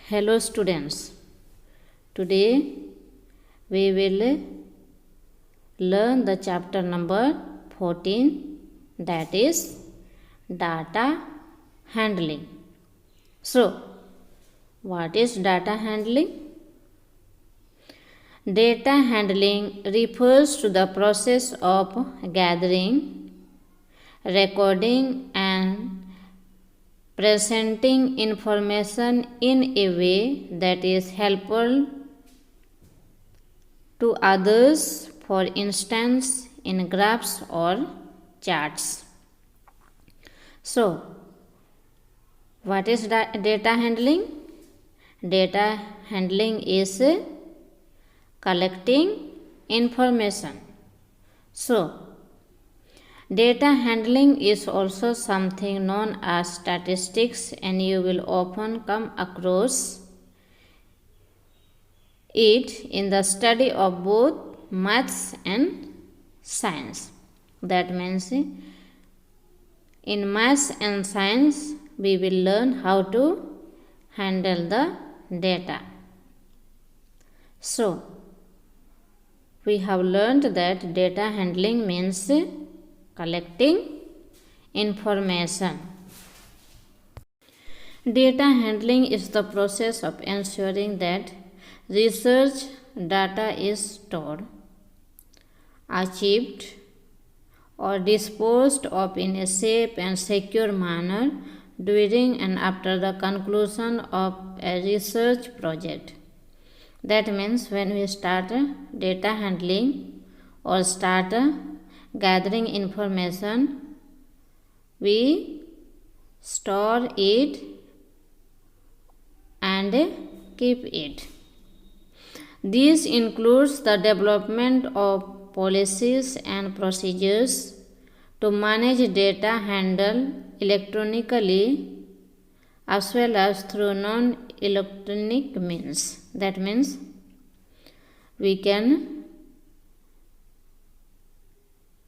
Hello students, today we will learn the chapter number 14, that is data handling. So, what is data handling? Data handling refers to the process of gathering, recording and presenting information in a way that is helpful to others, for instance, in graphs or charts. So, what is data handling? Data handling is collecting information. So, data handling is also something known as statistics, and you will often come across it in the study of both maths and science. That means in maths and science we will learn how to handle the data. So, we have learned that data handling means collecting information. Data handling is the process of ensuring that research data is stored, achieved, or disposed of in a safe and secure manner during and after the conclusion of a research project. That means when we start data handling or start gathering information, we store it and keep it. This includes the development of policies and procedures to manage data handled electronically as well as through non-electronic means. That means we can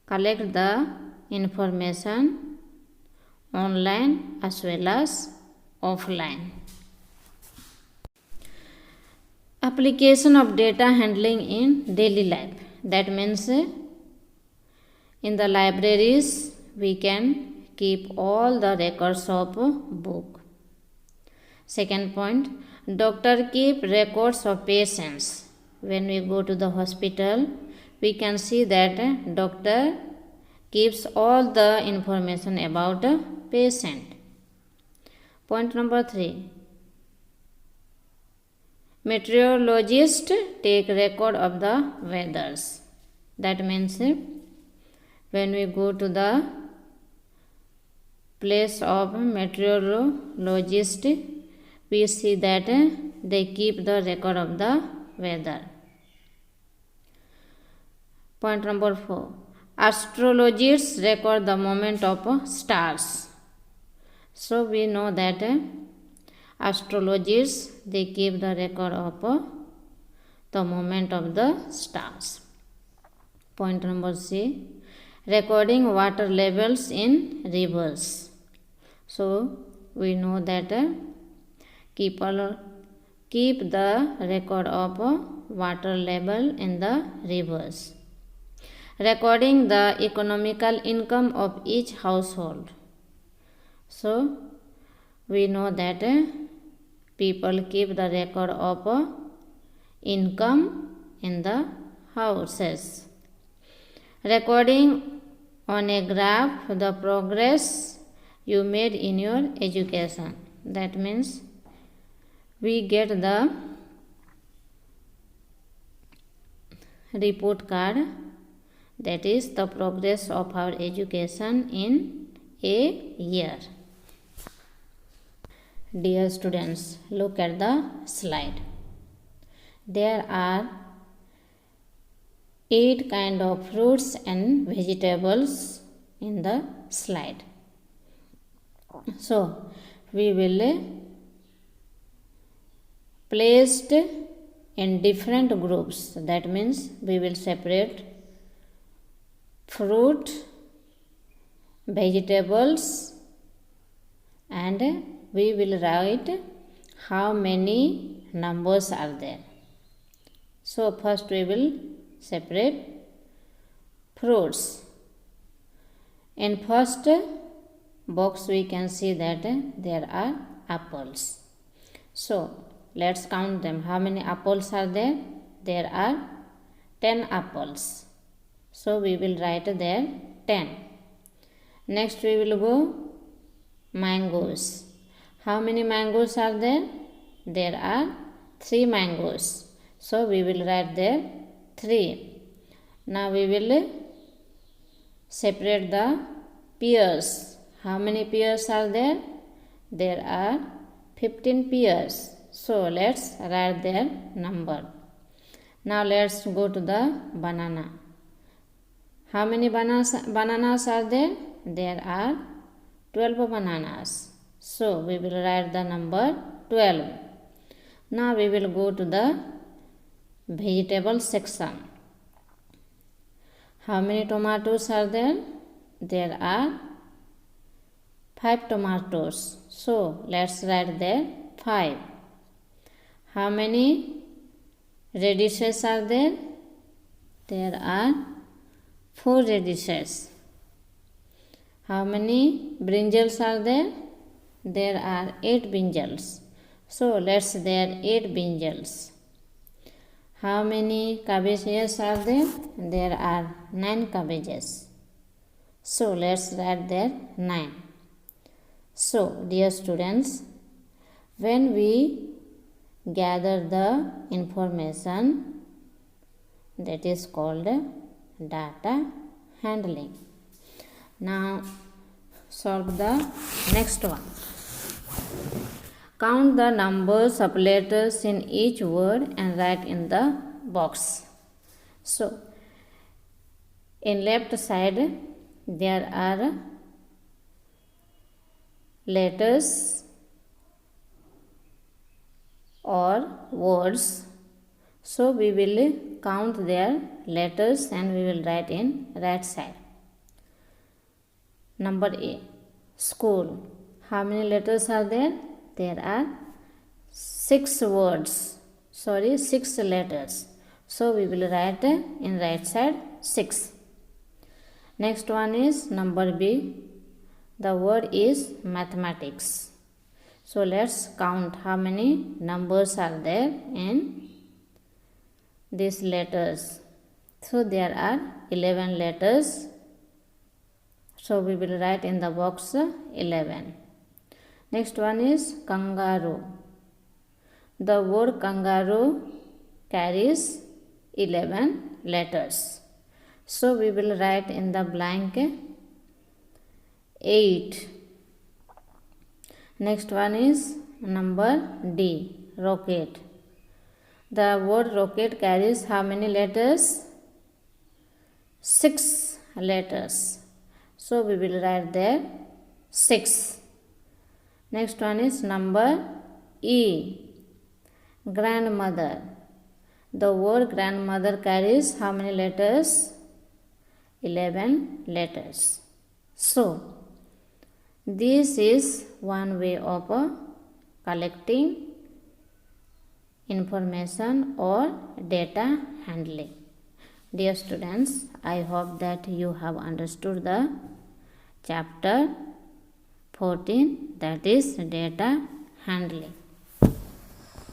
collect the information online as well as offline. Application of data handling in daily life. That means in the libraries we can keep all the records of book. Second point, doctor keep records of patients. When we go to the hospital, we can see that doctor keeps all the information about a patient. Point number 3, meteorologists take record of the weathers. That means when we go to the place of meteorologist, we see that they keep the record of the weather. Point number 4, astrologists record the movement of stars. So we know that astrologists, they keep the record of the movement of the stars. Point number C, recording water levels in rivers. So we know that people keep the record of water level in the rivers. Recording the economical income of each household. So we know that people keep the record of income in the houses. Recording on a graph the progress you made in your education. That means we get the report card, that is the progress of our education in a year. Dear students, look at the slide. There are 8 kind of fruits and vegetables in the slide. So, we will placed in different groups. That means we will separate fruit, vegetables, and we will write how many numbers are there. So first we will separate fruits. In first box we can see that there are apples. So let's count them. How many apples are there? There are 10 apples. So we will write there 10. Next we will go mangoes. How many mangoes are there? There are 3 mangoes. So we will write there 3. Now we will separate the pears. How many pears are there? There are 15 pears. So let's write their number. Now let's go to the banana. How many bananas are there? There are 12 bananas. So we will write the number 12. Now we will go to the vegetable section. How many tomatoes are there? There are 5 tomatoes. So let's write there 5. How many radishes are there? There are 4 radishes. How many brinjals are there? There are 8 brinjals. So let's there 8 brinjals. How many cabbages are there? There are 9 cabbages. So let's write there 9. So dear students, when we gather the information, that is called data handling. Now solve the next one. Count the numbers of letters in each word and write in the box. So in left side there are letters or words. So we will count their letters and we will write in right side. Number A, school. How many letters are there? There are 6 letters. So we will write in right side 6. Next one is number B. The word is mathematics. So let's count how many numbers are there in these letters. So there are 11 letters. So we will write in the box 11. Next one is kangaroo. The word kangaroo carries 11 letters. So we will write in the blank 8. Next one is number D, rocket. The word rocket carries how many letters? 6 letters. So we will write there 6. Next one is number E, grandmother. The word grandmother carries how many letters? 11 letters. So this is one way of collecting information or data handling. Dear students, I hope that you have understood the chapter 14, that is data handling.